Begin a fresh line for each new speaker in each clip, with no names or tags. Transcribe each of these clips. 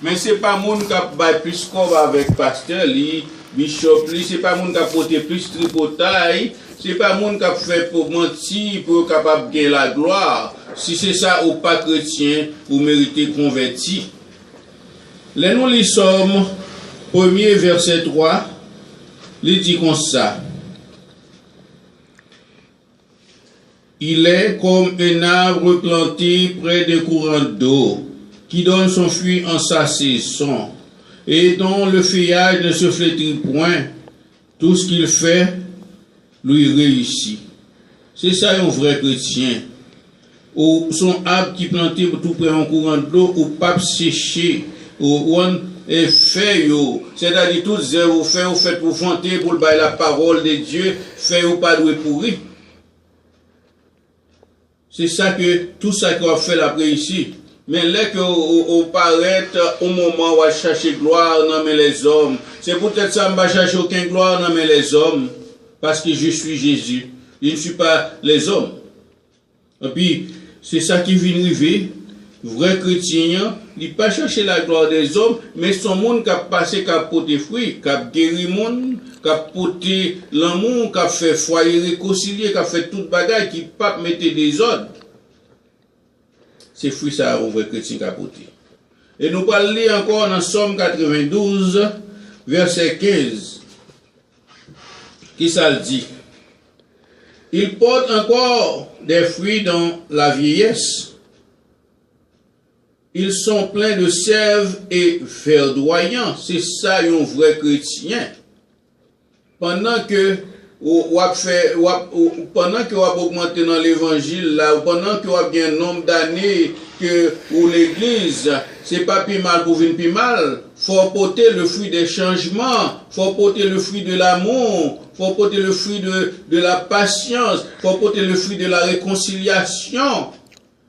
Mais c'est pas moun qui a plus comme avec pasteur, bishop, c'est pas moun qui a porté plus tripotaille, c'est pas moun qui a fait pour mentir, pour capable de gagner la gloire. Si c'est ça ou pas chrétien, vous méritez converti. Les nous les sommes, 1er verset 3, il dit comme ça. Il est comme un arbre planté près d'un courant d'eau, qui donne son fruit en sa saison, et dont le feuillage ne se flétrit point. Tout ce qu'il fait, lui réussit. C'est ça un vrai chrétien. Ou son arbre qui planté tout près d'un courant d'eau, ou pas séché, ou on fait, c'est-à-dire tout ce que vous faites pour vanter, pour bailler la parole de Dieu, fait ou pas doué pourri. C'est ça que, tout ça qu'on a fait après ici. Mais là qu'on paraît au moment où on cherche gloire dans les hommes, c'est peut-être ça que je ne cherche aucune gloire dans les hommes, parce que je suis Jésus. Je ne suis pas les hommes. Et puis, c'est ça qui vient arriver. Vrai chrétien, il ne pas chercher la gloire des hommes, mais son monde qui a passé, qui a porté fruit, qui a guéri le monde, qui a porté l'amour, qui a fait foyer réconcilié, qui a fait toute bagaille, qui ne pas mettre des ordres. C'est fruit ça, un vrai chrétien qui a porté. Et nous allons lire encore dans Somme 92, verset 15, qui ça le dit. Il porte encore des fruits dans la vieillesse. Ils sont pleins de sève et verdoyants. C'est ça un vrai chrétien. Pendant que vous augmentez dans l'évangile, là, pendant que vous avez un nombre d'années que ou l'église, c'est pas plus mal pour venir plus mal. Faut porter le fruit des changements, faut porter le fruit de l'amour, faut porter le fruit de la patience, faut porter le fruit de la réconciliation.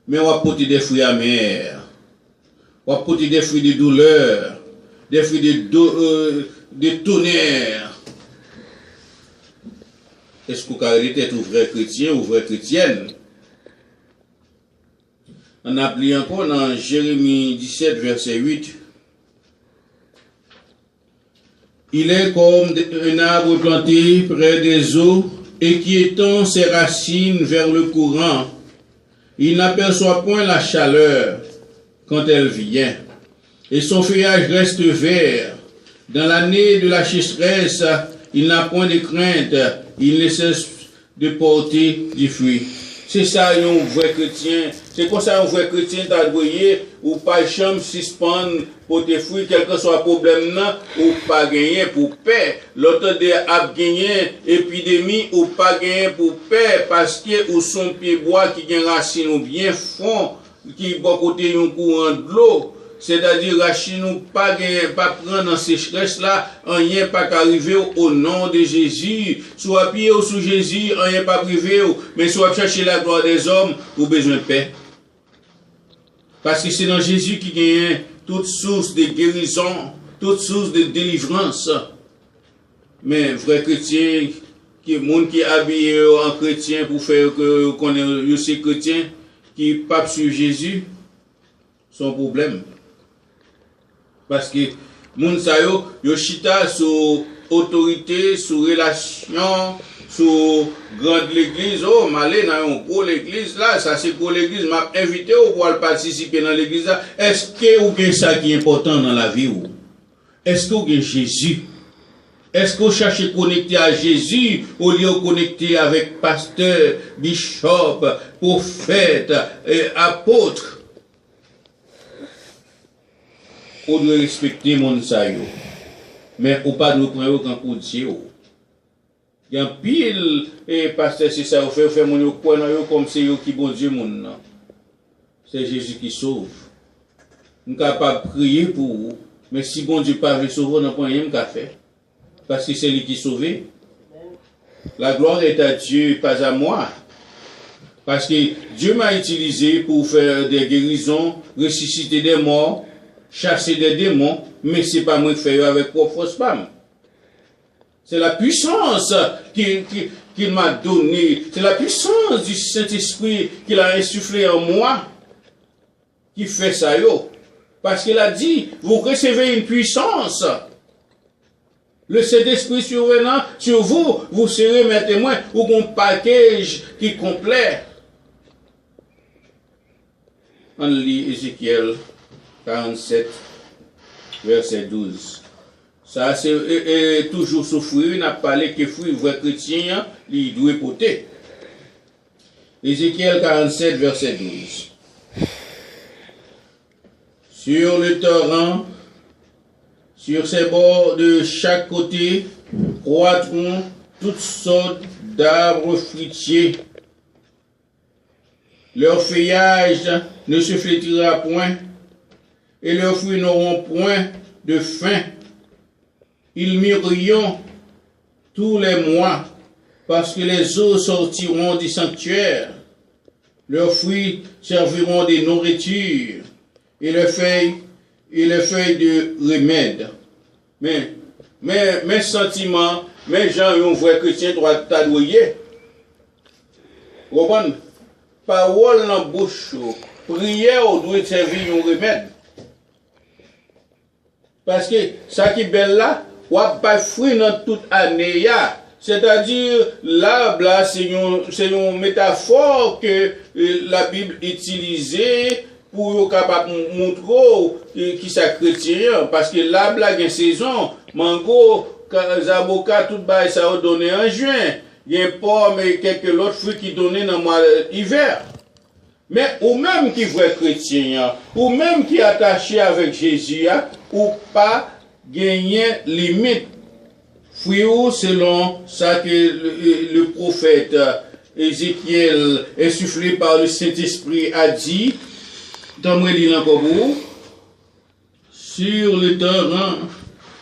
Mais on va porter des fruits amers. On va porter des fruits de douleur, des fruits de tonnerre. Est-ce que vous avez été un vrai chrétien ou vraie chrétienne? On a appelé encore dans Jérémie 17, verset 8. Il est comme un arbre planté près des eaux et qui étend ses racines vers le courant. Il n'aperçoit point la chaleur quand elle vient, et son feuillage reste vert. Dans l'année de la sécheresse, il n'a point de crainte, il ne cesse de porter du fruit. C'est ça un vrai chrétien, c'est comme ça un vrai chrétien t'advoyer, ou pas chambre suspendre pour tes fruits, quel que soit le problème, ou pas gagner pour paix. L'autre de a gagné épidémie, ou pas gagner pour paix, parce que ou son pied bois qui gagne racine ou bien fond, qui va côté un courant de l'eau, c'est-à-dire racine ou pas prendre dans sécheresse là, rien pas arriver au nom de Jésus, soit pied ou sous Jésus, rien pas privé, mais soit chercher la gloire des hommes ou besoin de paix. Parce que c'est dans Jésus qui gagne toute source de guérison, toute source de délivrance. Mais vrai chrétien, qui monde qui est habillé en chrétien pour faire que qu'on est aussi chrétien, qui pas sur Jésus, son problème. Parce que moun sa yo chita sous autorité, sous relation, sous grande l'église. Oh, m'allez dans une gros l'église là, ça c'est pour l'église, m'a invité pour participer dans l'église là. Est-ce que vous avez ça qui est important dans la vie ou? Est-ce que vous avez Jésus? Est-ce que vous cherchez à connecter à Jésus au lieu de connecter avec pasteur, bishop, prophète, apôtre? On doit respecter mon sayo. Mais on pas de prendre quand pour Dieu. Il y a un pile et pasteur c'est ça, on fait mon quoi comme c'est yo qui bon Dieu mon. C'est Jésus qui sauve. On capable de prier pour vous, mais si bon Dieu pas veut sauver, on n'a pas rien qu'à faire. Parce que c'est lui qui sauve. La gloire est à Dieu, pas à moi. Parce que Dieu m'a utilisé pour faire des guérisons, ressusciter des morts, chasser des démons, mais ce n'est pas moi qui fais avec propre femme. C'est la puissance qu'il m'a donnée. C'est la puissance du Saint-Esprit qu'il a insufflé en moi qui fait ça. Parce qu'il a dit, vous recevez une puissance. Le Saint-Esprit survenant sur vous, vous serez mes témoins, ou un package qui est complet. On lit Ézéchiel 47, verset 12. Ça, c'est toujours souffrir, n'a parlé que fruit vrai chrétien, il doit porter. Ézéchiel 47, verset 12. Sur le torrent, sur ses bords de chaque côté, croîtront toutes sortes d'arbres fruitiers. Leur feuillage ne se flétrira point, et leurs fruits n'auront point de fin. Ils mûriront tous les mois, parce que les eaux sortiront du sanctuaire. Leurs fruits serviront de nourriture, et les feuilles de remède. Mais mes sentiments, mes gens, un vrai chrétien doit t'adouiller. Vous comprenez? Parole dans la bouche, prière doit servir un remède. Parce que ça qui est belle là, on n'a pas fruit dans toute année. C'est-à-dire, l'arbre là, c'est une métaphore que la Bible utilisait pour capable montrer qui ça chrétien. Parce que l'arbre là, il y a une saison. Mango, zaboka, tout ça a donné en juin. Il y a une pomme et quelques autres fruits qui donnent dans le mois d'hiver. Mais ou même qui est vrai chrétien, ou même qui est attaché avec Jésus, ou pas gagner limite. Fruits selon ça que le prophète Ézéchiel, insufflé par le Saint-Esprit, a dit, dans le livre encore sur le torrent,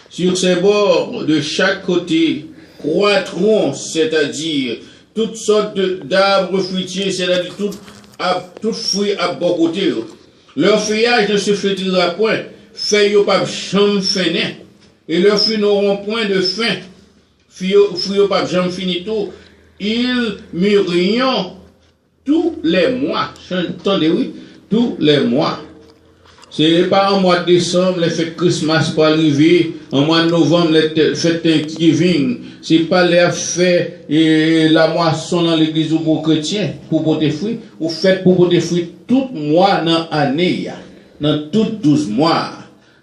sur ses bords de chaque côté, croîtront, c'est-à-dire toutes sortes d'arbres fruitiers, c'est-à-dire tout fruit à bon côté. Leur feuillage ne se flétrira point, feuilles pas jamais fini, et leurs fruits n'auront point de fin, fruits pas jamais fini tout. Ils mûriront tous les mois. Entendez, oui, tous les mois. C'est pas en mois de décembre, les fêtes Christmas pour arriver, en mois de novembre, les fêtes Thanksgiving. C'est pas les fêtes et la moisson dans l'église ou pour chrétiens, pour porter fruits, ou faites pour porter fruits tout mois dans l'année, dans tous 12 mois.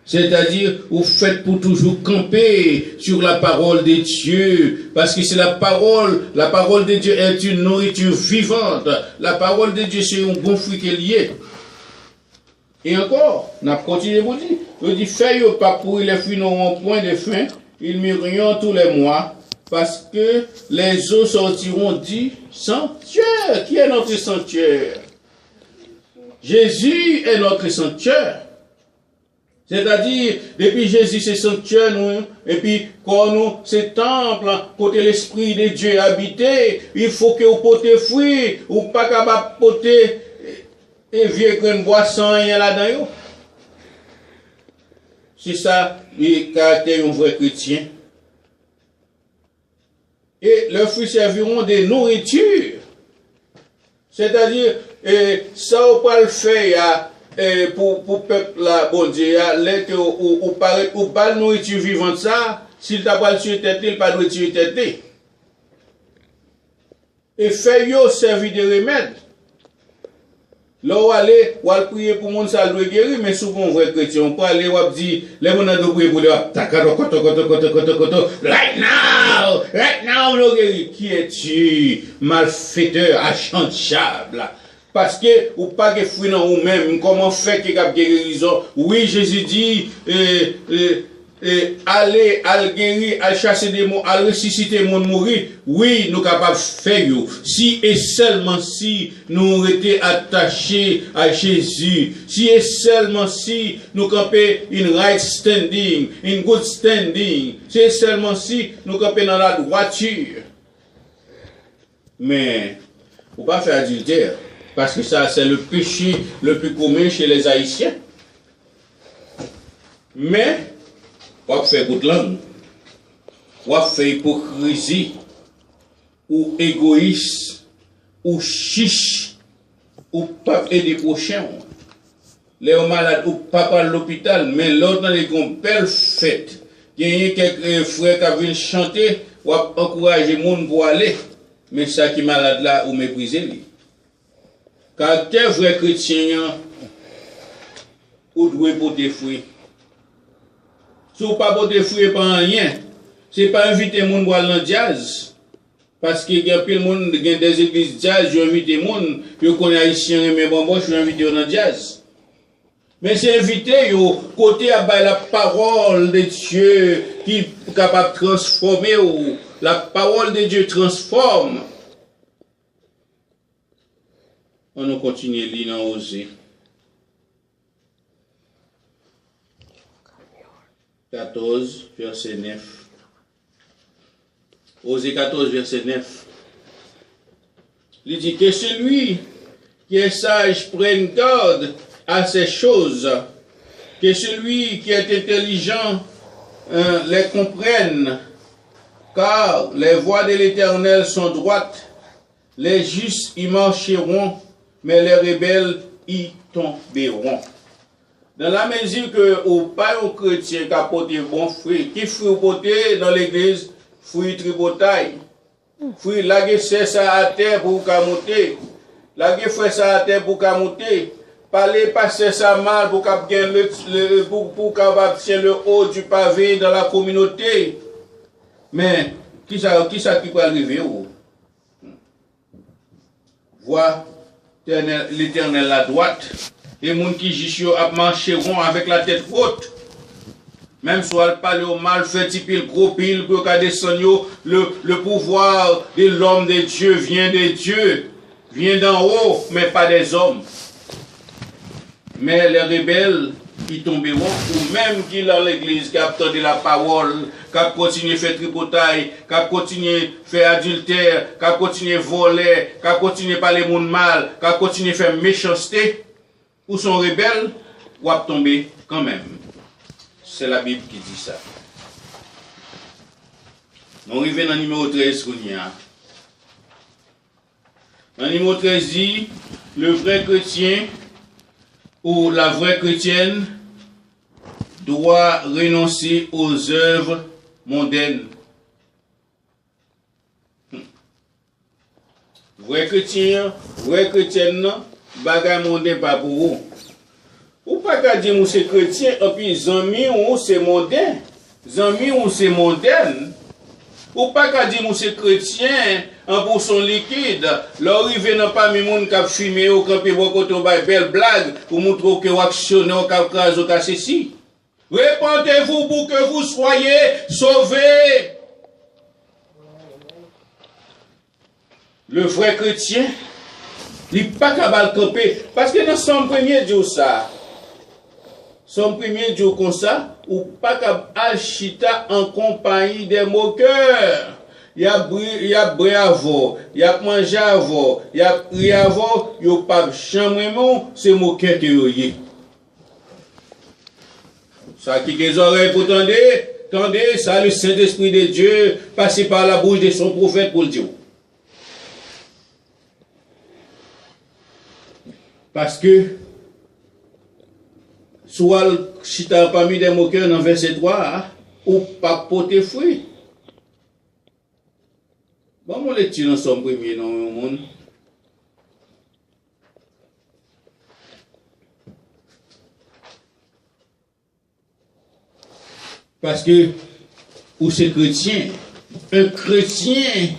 C'est-à-dire, vous faites pour toujours camper sur la parole de Dieu, parce que c'est la parole de Dieu est une nourriture vivante. La parole de Dieu, c'est un bon fruit qui est lié. Et encore, on a continué à vous dire, on dit, feuilles pas pourri, les fruits n'auront point de fin, ils mûriront tous les mois, parce que les eaux sortiront du sanctuaire. Qui est notre sanctuaire? Jésus est notre sanctuaire. C'est-à-dire, depuis Jésus, c'est sanctuaire, nous, et puis, quand nous, c'est temple, côté l'Esprit de Dieu habité, il faut que vous portez fruit, ou pas capable de porter, et vieux grain boisson, rien là-dedans. C'est ça, le caractère d'un vrai chrétien. Et leurs fruits serviront de nourriture. C'est-à-dire, ça, on peut le faire, pour peuple là, bon Dieu, ou pas nourriture vivante ça, s'il t'a pas le tuer tête, il pas le tuer tête. Et fait yo servi de remède. Là où aller, ou aller prier pour mon ça doit guérir, mais souvent vrai chrétien, on peut aller ou dire, les gens de prier pour les right now, nous guérir. Qui es-tu, malfaiteur, intouchable? Parce que, ou pas que fruit dans vous-même, comment faire que vous guérison? Oui, Jésus dit, allez, à guérir, à chasser des mots, à ressusciter les monde mourir. Oui, nous sommes capables de faire. Si et seulement si nous étions attachés à Jésus, si et seulement si nous campons une right standing, une good standing, si et seulement si nous campons dans la droiture. Mais, faut pas faire adultère. Parce que ça, c'est le péché le plus commun chez les Haïtiens. Mais, on va faire toute langue. On va faire hypocrisie, ou égoïsme, ou chiche, ou pas aider prochain. les malades ou pas à l'hôpital, mais l'autre est une belle fête. Il y a quelques frères qui viennent chanter ou encourager les gens pour aller. Mais ça qui est malade là, ou mépriser lui. Car tes vrais chrétiens, ou doit porter fruit. Si vous pas porter fruit, pas rien. C'est pas inviter les gens pour aller dans jazz. Parce qu'il y a plein de monde, il y a des églises jazz, je invite les gens, je connais haïtien, mais bon, je suis invité dans jazz. Mais c'est invité, côté à la parole de Dieu qui est capable de transformer, ou la parole de Dieu transforme. On va continuer à lire dans Osée. 14, verset 9. Osée 14, verset 9. Il dit que celui qui est sage prenne garde à ces choses, que celui qui est intelligent les comprenne, car les voies de l'Éternel sont droites, les justes y marcheront, mais les rebelles y tomberont. Dans la mesure que au pas un chrétien qui a porté bon fruit, qui fruit porté dans l'église, fruit tripotaille, fruit laguer ça à terre pour monter, laguer faire ça à terre pour monter, parler passer ça mal pour qu'abien pour qu'abien le haut du pavé dans la communauté. Mais qui ça qui peut arriver où? Vois l'Éternel à droite. Les gens qui jugent marcheront avec la tête haute. Même si elle parle au mal, fait pile, gros pile, pour qu'elle descendre, le pouvoir de l'homme de Dieu vient de Dieu, vient d'en haut, mais pas des hommes. Mais les rebelles qui tomberont, ou même qui dans l'église, qui a entendu la parole, qui a continué à faire tripotaille, qui a continué à faire adultère, qui a continué à voler, qui a continué à parler monde mal, qui a continué à faire méchanceté, ou sont rebelles, ou à tomber quand même. C'est la Bible qui dit ça. On arrive dans le numéro 13. Dans le numéro 13 dit, le vrai chrétien ou la vraie chrétienne doit renoncer aux œuvres mondaines. Vrai chrétien, vraie chrétienne, bagay mondain pas pour vous. Ou pas qu'à dire que c'est chrétien, et puis zami ou c'est mondain. Zami ou c'est mondaine. Ou pas qu'à dire que c'est chrétien, en pour son liquide. L'arrivée n'a pas mis moun qui a fumé ou qui a belle blague pour montrer que vous actionnez au cas au cas ceci. Répandez-vous pour que vous soyez sauvés. Le vrai chrétien, il n'est pas capable de camper. Parce que dans son premier jour, ça. Son premier jour comme ça, ou pas capable chita en compagnie des moqueurs. Il y a bri avant, il y a mangé avant, il y a pris avant, il n'y a pas chambrement, c'est moqueur que y ça qui les oreilles pour tendez, ça le Saint-Esprit de Dieu, passé par la bouche de son prophète pour le dire. Parce que, soit si tu n'as pas mis des moqueurs dans verset 3, ou pas porter fruit. Bon, mon lecture dans son premier dans le monde. Parce que, ou c'est chrétien, un chrétien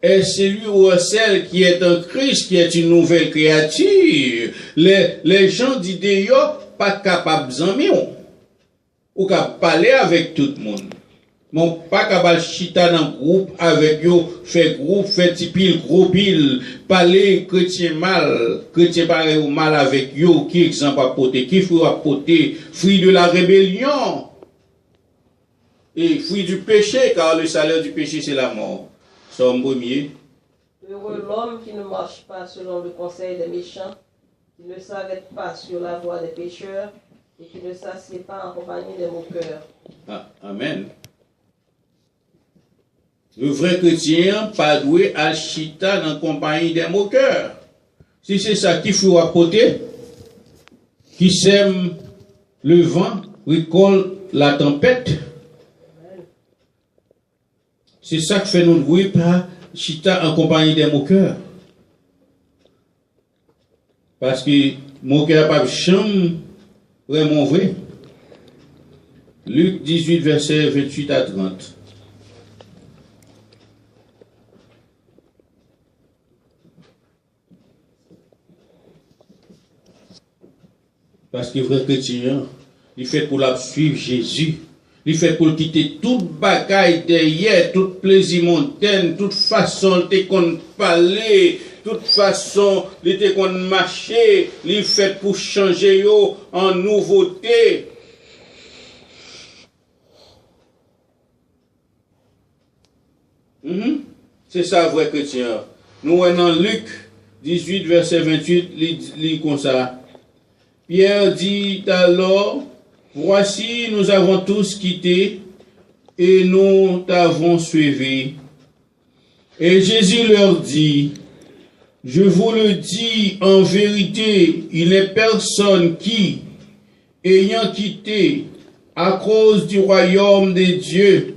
est celui ou celle qui est en Christ, qui est une nouvelle créature. Les gens d'idées, pas capables d'amis, ou capable parler avec tout le monde. Mais pas capable chita dans groupe avec eux, fait groupe, fait pile, gros pile, parler chrétien mal, chrétien pareil ou mal avec eux, qui exemple à porter, qui faut apporter, fruit de la rébellion, et fruit du péché, car le salaire du péché c'est la mort. Somme premier.
Heureux l'homme qui ne marche pas selon le conseil des méchants, qui ne s'arrête pas sur la voie des pécheurs, et qui ne s'assied pas en compagnie des moqueurs.
Ah, amen. Le vrai chrétien, pas doué à chita dans la compagnie des moqueurs. Si c'est ça qu'il faut apporter, Qui sème le vent récolte la tempête. C'est ça que fait notre bruit par chita en compagnie des moqueurs. Parce que moqueur pas chambre vraiment vrai. Luc 18, verset 28 à 30. Parce que vrai chrétien, il fait pour la suivre Jésus. Il fait pour quitter toute bagaille derrière, toute plaisir montaine, toute façon de qu'on parler, toute façon de qu'on marcher. Il fait pour changer yo en nouveauté. C'est ça, vrai chrétien. Nous, dans Luc 18, verset 28, il dit comme ça. Pierre dit alors, voici, nous avons tous quitté et nous t'avons suivi. Et Jésus leur dit, je vous le dis en vérité, il n'est personne qui, ayant quitté à cause du royaume des dieux,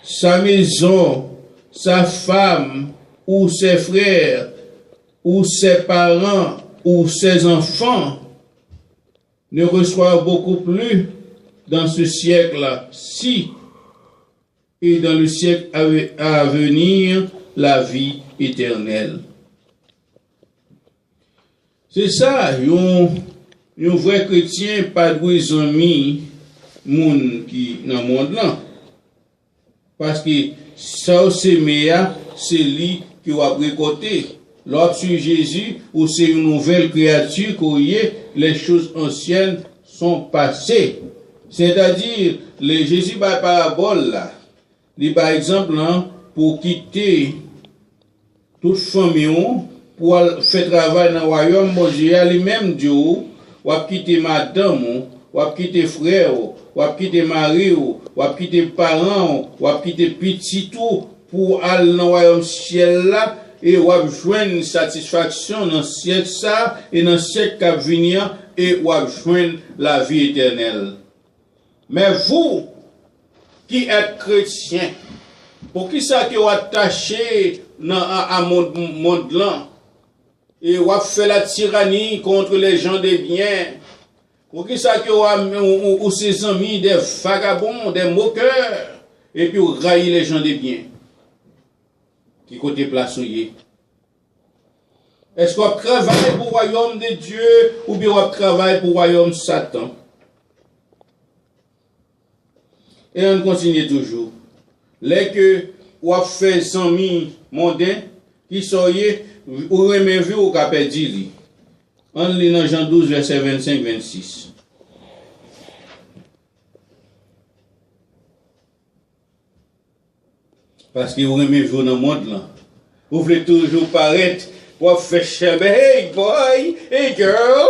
sa maison, sa femme, ou ses frères, ou ses parents, ou ses enfants, ne reçoit beaucoup plus dans ce siècle-ci et dans le siècle à venir la vie éternelle. C'est ça, un vrai chrétien, pas de amis, moun qui dans le monde là. Parce que ça, c'est meilleur, c'est lui qui va récolter. Lorsque Jésus, ou c'est une nouvelle créature, les choses anciennes sont passées. C'est-à-dire, Jésus par parabole là, par exemple, là, pour quitter toute famille, pour faire travail dans le royaume, bon Dieu, lui-même Dieu, ou quitter madame, ou quitter frère, ou quitter mari, ou quitter parents, ou quitter petit tout, pour aller dans le royaume ciel là, et ou joindre une satisfaction dans le siècle ça, et dans le siècle qui venir, et ou joindre la vie éternelle. Mais vous, qui êtes chrétiens, pour qui ça que vous attachez à mon monde là, et vous fait la tyrannie contre les gens des biens, pour qui ça que vous ses amis des vagabonds, des moqueurs, et puis vous raillez les gens des biens. Qui côté plaçouillé? Est-ce qu'on travaille pour le royaume de Dieu ou bien on travaille pour le royaume de Satan? Et on continue toujours. Les que on fait 100 000 mondains qui soyez ou remet vu au capet d'Ili. On lit dans Jean 12, verset 25-26. Parce que vous aimez jouer dans le monde là. Vous voulez toujours paraître pour faire chèvre. Hey boy, hey girl,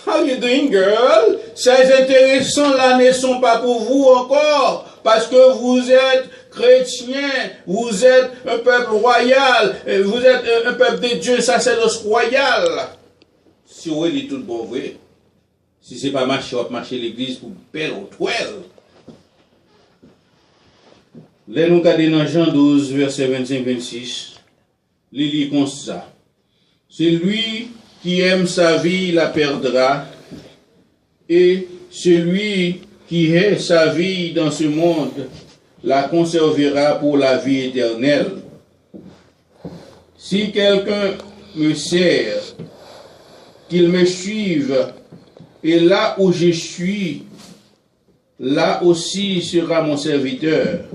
how you doing girl? Ces intéressants là ne sont pas pour vous encore. Parce que vous êtes chrétiens, vous êtes un peuple royal, vous êtes un peuple de Dieu, sacerdoce royal. Si vous êtes tout bon vrai, si ce n'est pas marcher, on va marcher l'église pour belle ou toile. Là, nous regardons dans Jean 12, verset 25-26, il lit comme ça. Celui qui aime sa vie la perdra, et celui qui hait sa vie dans ce monde la conservera pour la vie éternelle. Si quelqu'un me sert, qu'il me suive, et là où je suis, là aussi sera mon serviteur.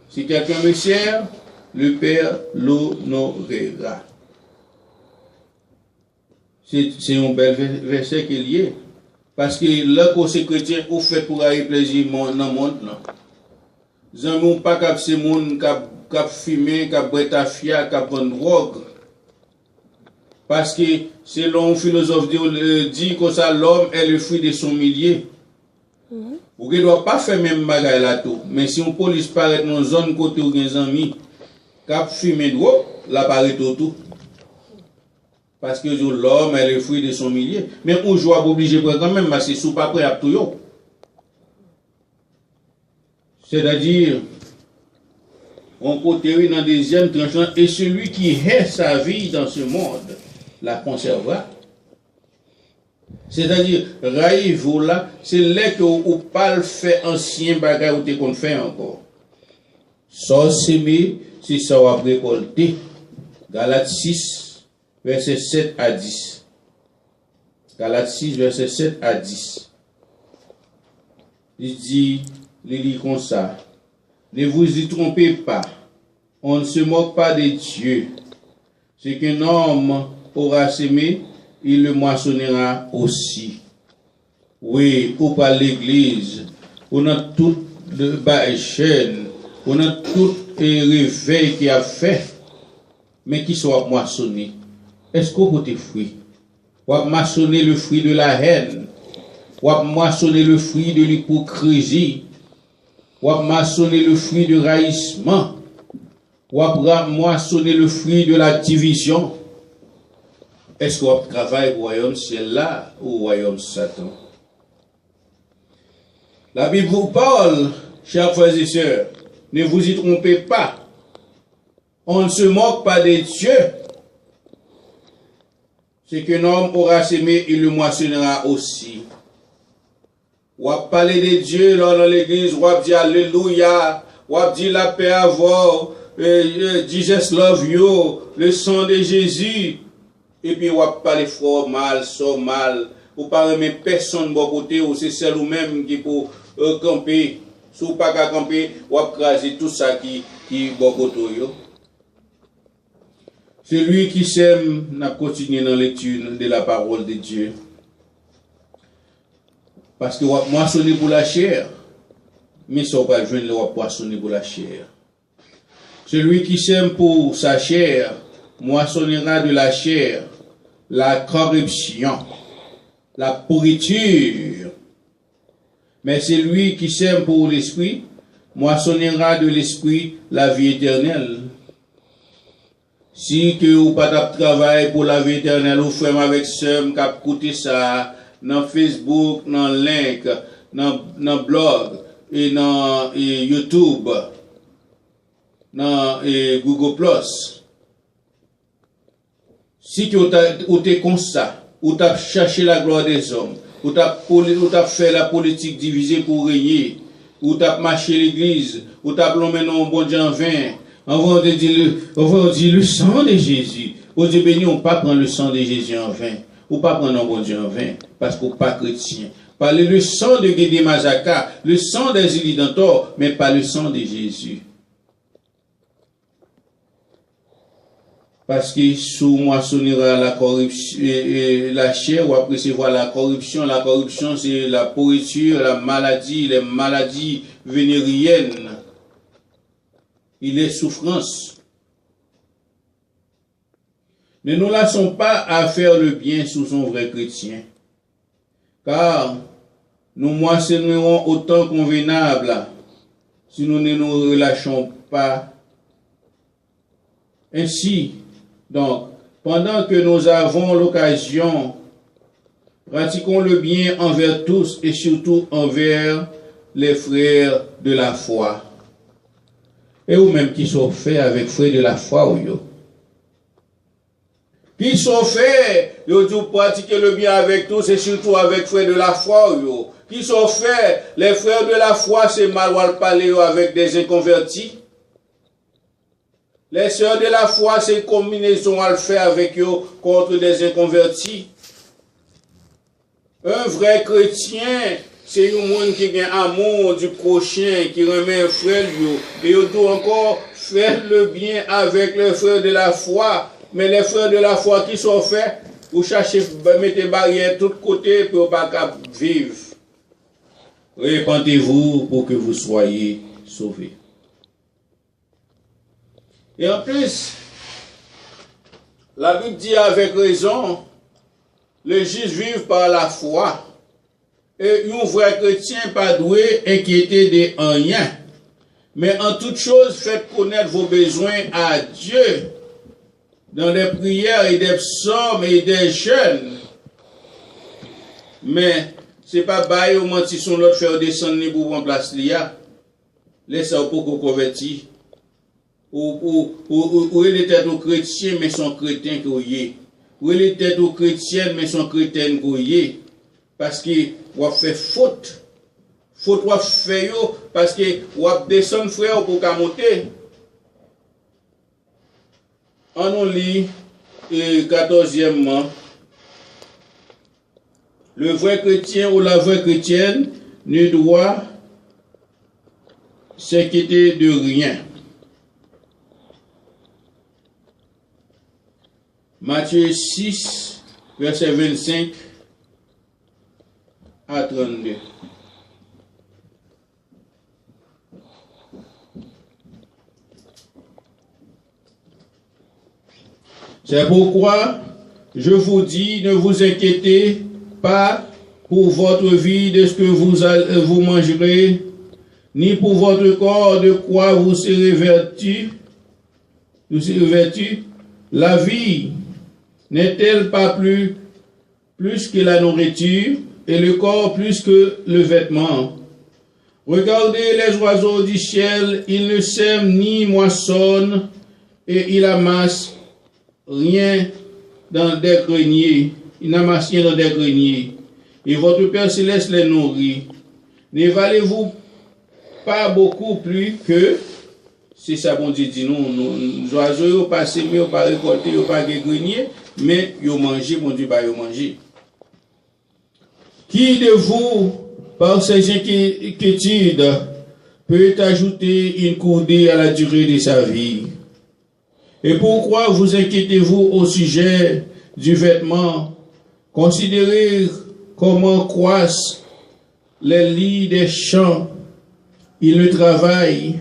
Si quelqu'un me sert, le Père l'honorera. C'est un bel verset qu'il y a. Parce que là, quand c'est chrétien, on fait pour avoir plaisir dans le monde. Nous n'avons pas qu'à ces gens qui fument, qui boivent ta fia, qui prennent drogue. Parce que selon un philosophe dit que ça, l'homme est le fruit de son milieu. Vous ne doit pas faire même bagaille là tout. Mais si on police paraît dans une zone côté où il y a des amis, qui fument drogue, là paraît tout. Parce que l'homme est le fruit de son milieu. Mais on joue obligé quand même, mais c'est sous pas prêt à tout. C'est-à-dire, on côté dans deuxième tranchant, et celui qui hait sa vie dans ce monde la conservera. C'est-à-dire, raïvou là, c'est là que ou pas le fait ancien bagage ou te qu'on fait encore. Ça s'aimer, c'est ça on va récolter. Galates 6, verset 7 à 10. Galates 6, verset 7 à 10. Il dit, il lit comme ça. Ne vous y trompez pas. On ne se moque pas de Dieu. Ce qu'un homme aura semé, il le moissonnera aussi. Oui, ou par l'église, on a tout le bas chaîne, on a tout le réveil qui a fait, mais qui soit moissonné. Est-ce qu'on peut te fruit? Ou a moissonné le fruit de la haine, ou a moissonné le fruit de l'hypocrisie, ou a moissonné le fruit du raillissement, ou a moissonné le fruit de la division. Est-ce qu'on travaille au royaume ciel-là ou au royaume Satan? La Bible vous parle, chers frères et sœurs, ne vous y trompez pas. On ne se moque pas de Dieu. Ce qu'un homme aura semé, il le moissonnera aussi. On va parler de Dieu là dans l'église, on va dire Alléluia, on va dire la paix à vous, Jesus love you, le sang de Jésus. Et puis, on va parler fort mal, so mal. Ou pas remettre personne de bon côté, ou c'est celle ou même qui peut camper. Si vous pas qu'à camper, on va craser tout ça qui bon côté. Celui qui sème n'a continué dans la lecture de la parole de Dieu. Parce que on va moissonner pour la chair. Mais ça va joindre, on va poissonner pour la chair. Celui qui sème pour sa chair, moissonnera de la chair la corruption, la pourriture. Mais celui qui sème pour l'esprit, moissonnera de l'esprit la vie éternelle. Si que vous pas de travail pour la vie éternelle, vous faites avec ceux qui ont écouté ça dans Facebook, dans link, dans blog, et dans YouTube, dans Google+. Si tu es comme ça, ou tu as cherché la gloire des hommes, ou tu as fait la politique divisée pour régner, ou tu as marché l'église, ou tu as plombé dans un bon Dieu en vain, on va dire le sang de Jésus. On dit béni, on ne pas prendre le sang de Jésus en vain, ou pas prendre un bon Dieu en vain, parce qu'on n'est pas chrétien. Parler le sang de Guédé Mazaka, le sang des Ilidantor, mais pas le sang de Jésus. Parce que sous moissonnera la corruption, la chair, ou après c'est voir la corruption. La corruption, c'est la pourriture, la maladie, les maladies vénériennes. Il est souffrance. Ne nous laissons pas à faire le bien sous son vrai chrétien. Car nous moissonnerons autant convenable si nous ne nous relâchons pas. Ainsi, donc, pendant que nous avons l'occasion, pratiquons le bien envers tous et surtout envers les frères de la foi. Et ou même qui sont faits avec frères de la foi ou yo. Qui sont faits, yo dit pratiquer le bien avec tous et surtout avec frères de la foi ou yo. Qui sont faits, les frères de la foi, c'est mal ou parler avec des inconvertis. Les sœurs de la foi, c'est une combinaison à le faire avec eux contre des inconvertis. Un vrai chrétien, c'est un monde qui a amour du prochain, qui remet un frère lui. Et il doit encore faire le bien avec les frères de la foi. Mais les frères de la foi qui sont faits, vous cherchez à mettre des barrières de tous côtés pour ne pas vivre. Répentez-vous pour que vous soyez sauvés. Et en plus, la Bible dit avec raison, les justes vivent par la foi. Et un vrai chrétien pas doué inquiéter de rien. Mais en toute chose, faites connaître vos besoins à Dieu. dans des prières et des psaumes et des jeûnes. Mais c'est pas bail au menti son l'autre faire descendre ni pour prendre place là. Laisse ça pour qu'on converti. Ou il était au chrétien mais son chrétien qu'il ou il était au chrétien mais son chrétien qu'il parce que ou fait faute ou fait yo parce que ou descendre frère pour qu'à monter. On nous lit 14e. Le vrai chrétien ou la vraie chrétienne ne doit s'inquiéter de rien. Matthieu 6, verset 25 à 32. C'est pourquoi je vous dis, ne vous inquiétez pas pour votre vie de ce que vous mangerez, ni pour votre corps de quoi vous serez vêtus. La vie n'est-elle pas plus que la nourriture, et le corps plus que le vêtement? Regardez les oiseaux du ciel, ils ne sèment ni moissonnent, et ils amassent rien dans des greniers. Ils n'amassent rien dans des greniers. Et votre Père Céleste les nourrit. Ne valez-vous pas beaucoup plus que, c'est ça bon Dieu dit, nous oiseaux, pas sémé, pas récolté, pas grenier, mais ils mangent, bon Dieu, ils mangent. Qui de vous, par ses inquiétudes, peut ajouter une courdée à la durée de sa vie? Et pourquoi vous inquiétez-vous au sujet du vêtement? Considérez comment croissent les lits des champs. Ils ne travaillent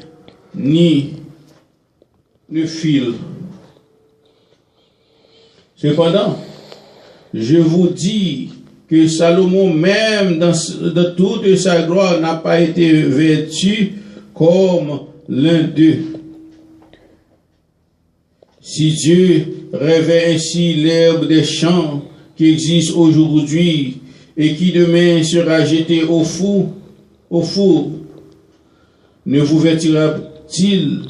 ni ne filent. Cependant, je vous dis que Salomon, même dans toute sa gloire, n'a pas été vêtu comme l'un d'eux. Si Dieu revêt ainsi l'herbe des champs qui existe aujourd'hui et qui demain sera jetée au four, ne vous vêtira-t-il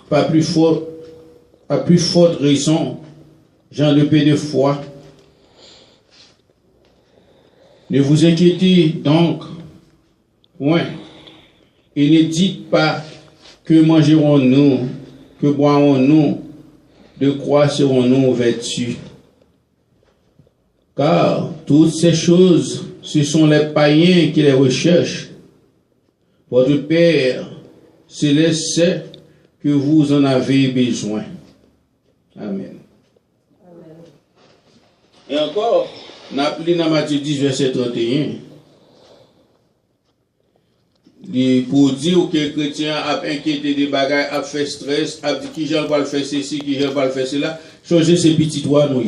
pas plus fort, à plus forte raison, gens de paix de foi? Ne vous inquiétez donc point, et ne dites pas que mangerons-nous, que boirons-nous, de quoi serons-nous vêtus? Car toutes ces choses, ce sont les païens qui les recherchent. Votre Père Céleste sait que vous en avez besoin. Amen.
Amen.
Et encore, dans Matthieu 10, verset 31, pour dire que le chrétien a inquiété des bagages, a fait stress, a dit qui j'en va le faire ceci, qui j'en va le faire cela, changer ses petits toits nous.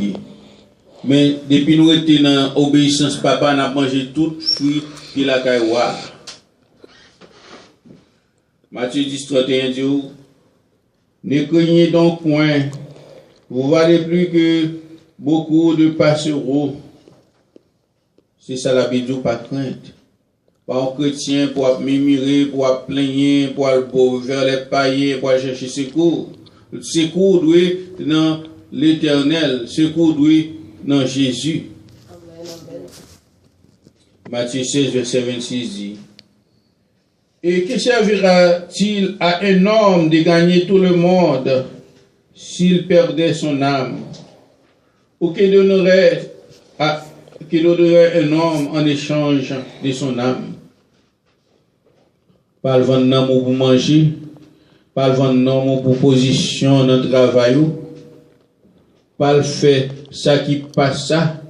Mais depuis nous étions dans l'obéissance, papa n'a mangé tout fruit qu'il a caïwa. Matthieu 10, 31 dit, ne craignez donc point, vous valez plus que beaucoup de passereaux. C'est ça la Bible, pas crainte. Pas un chrétien pour murmurer, pour plaigner, pour vers les païens, pour chercher secours. Secours doit dans l'Éternel, secours doit dans Jésus.
Amen, amen.
Matthieu 16, verset 26 dit, et que servira-t-il à un homme de gagner tout le monde s'il perdait son âme? Ou que donnerait un homme en échange de son âme? Pas le vendre pour manger, pas le vendre pour position dans le travail, pas le faire ça qui passe ça,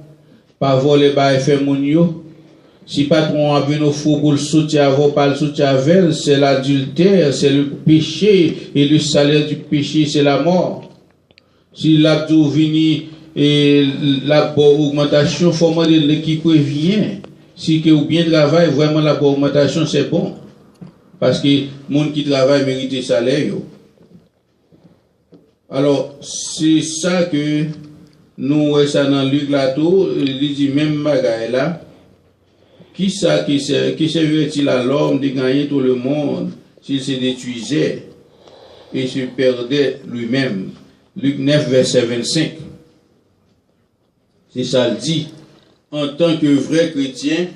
pas voler par effet mounio. Si patron a venu au fou pour le soutien avant, pas le soutien avec, c'est l'adultère, c'est le péché, et le salaire du péché, c'est la mort. Si l'abdou vini et la bonne augmentation, il faut demander l'équipe prévient. Si que ou bien travail, vraiment la bonne augmentation, c'est bon. Parce que les gens qui travaillent méritent salaire. Alors, c'est ça que nous, ça dans Luc Lato, il dit même bagaille là. Qui servirait-il à l'homme de gagner tout le monde s'il se détruisait et se perdait lui-même? Luc 9, verset 25. C'est ça le dit. En tant que vrai chrétien,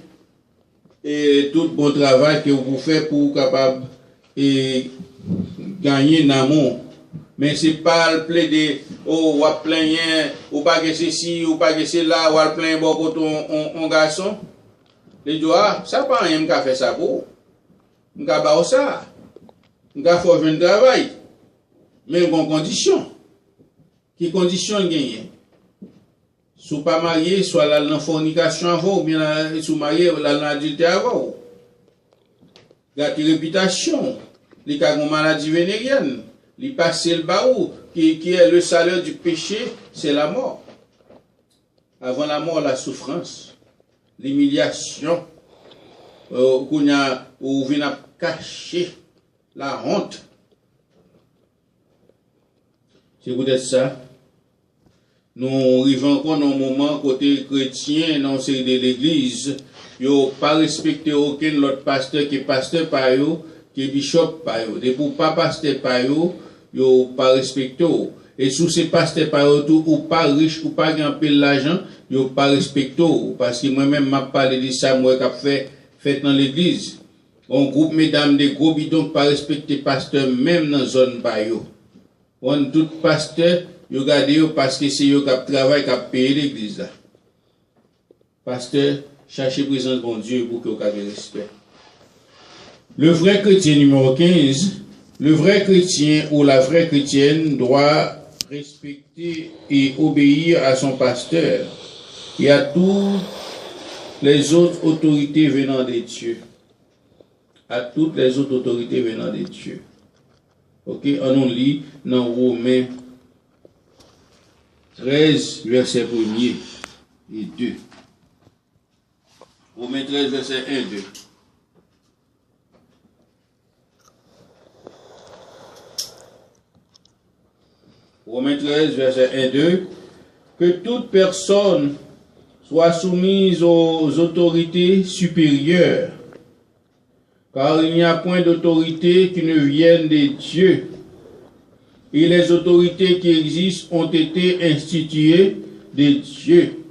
et tout bon travail que vous faites pour capable et gagner l'amour. Mais c'est pas le plaider, oh, ou à plaigner, ou pas que c'est ci, ou pas que c'est là, ou à plaindre beaucoup ton garçon. Les doigts, ça pas rien qu'à faire ça pour. M'ka ba ça. M'ka faut faire un travail. Mais en condition. Qui condition gagner? Sous pas marié, soit là dans fornication avant, ou bien sous marié, là dans adultère avant. Gâter réputation. Les cas de maladie vénérienne. Les passer le baou, qui est le salaire du péché, c'est la mort. Avant la mort, la souffrance. L'humiliation, où vient cacher la honte. C'est peut-être ça. Nous arrivons encore dans un moment côté chrétien, dans série de l'église, ils n'ont pas respecté aucun autre pasteur qui est pasteur par eux, qui est bishop par eux. Et pour pas pasteur par eux, ils n'ont pas respecté. Et sous ces pasteurs par eux, ou pas riches, ou pas gagner l'argent, ils n'ont pas respecté. Parce que moi-même, m'a parlé de ça, moi, qui fait dans l'église. Un groupe, mesdames, des gros bidons, pas respecter pasteur, même dans la zone par eux. On tout pasteur, ils regardent parce que c'est eux qui travaillent, qui payent l'église là. Pasteur, cherchez présence de bon Dieu pour que vous ayez respect. Le vrai chrétien numéro 15, le vrai chrétien ou la vraie chrétienne doit respecter et obéir à son pasteur et à toutes les autres autorités venant de Dieu. À toutes les autres autorités venant de Dieu. Ok, on lit dans Romains 13, verset 1er et 2. Romains 13, verset 1 et 2. Romains 13, verset 1 et 2. Que toute personne soit soumise aux autorités supérieures, car il n'y a point d'autorité qui ne vienne de Dieu. Et les autorités qui existent ont été instituées de Dieu.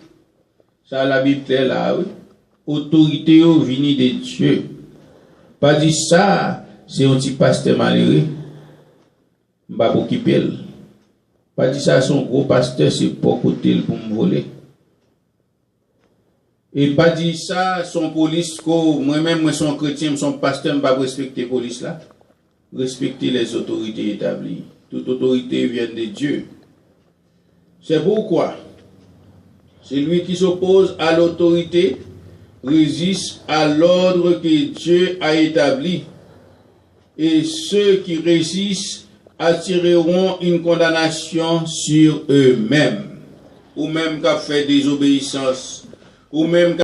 Ça, la Bible est là, oui. Autorité au vini de Dieu. Pas dit ça, c'est un petit pasteur malheureux. M'a pas occupé. Pas dit ça, son gros pasteur, c'est pas côté pour me voler. Et pas dit ça, son police, moi-même, moi, son chrétien, son pasteur, m'a pas respecter la police là. Respecter les autorités établies. Toute autorité vient de Dieu. C'est pourquoi celui qui s'oppose à l'autorité résiste à l'ordre que Dieu a établi. Et ceux qui résistent attireront une condamnation sur eux-mêmes. Ou même qu'à faire désobéissance. Ou même